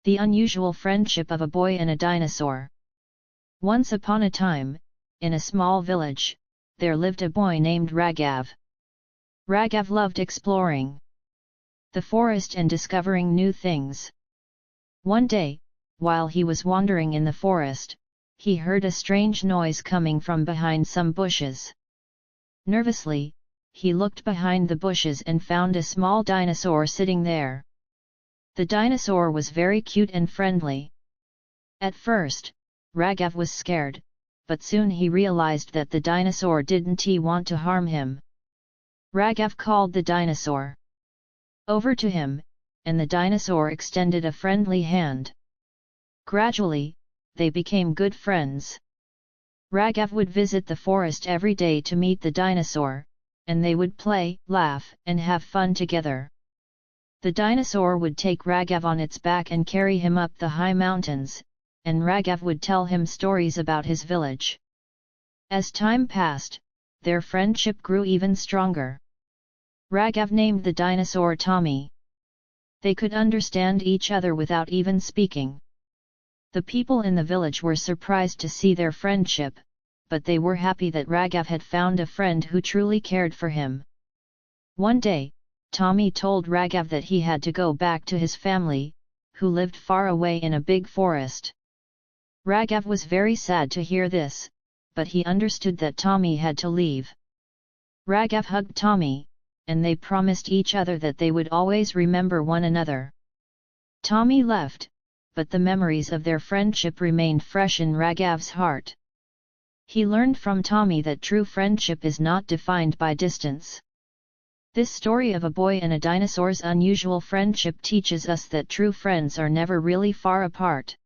The unusual friendship of a boy and a dinosaur. Once upon a time, in a small village, there lived a boy named Raghav. Raghav loved exploring the forest and discovering new things. One day, while he was wandering in the forest, he heard a strange noise coming from behind some bushes. Nervously, he looked behind the bushes and found a small dinosaur sitting there. The dinosaur was very cute and friendly. At first, Raghav was scared, but soon he realized that the dinosaur didn't want to harm him. Raghav called the dinosaur over to him, and the dinosaur extended a friendly hand. Gradually, they became good friends. Raghav would visit the forest every day to meet the dinosaur, and they would play, laugh, and have fun together. The dinosaur would take Raghav on its back and carry him up the high mountains, and Raghav would tell him stories about his village. As time passed, their friendship grew even stronger. Raghav named the dinosaur Tommy. They could understand each other without even speaking. The people in the village were surprised to see their friendship, but they were happy that Raghav had found a friend who truly cared for him. One day, Tommy told Raghav that he had to go back to his family, who lived far away in a big forest. Raghav was very sad to hear this, but he understood that Tommy had to leave. Raghav hugged Tommy, and they promised each other that they would always remember one another. Tommy left, but the memories of their friendship remained fresh in Raghav's heart. He learned from Tommy that true friendship is not defined by distance. This story of a boy and a dinosaur's unusual friendship teaches us that true friends are never really far apart.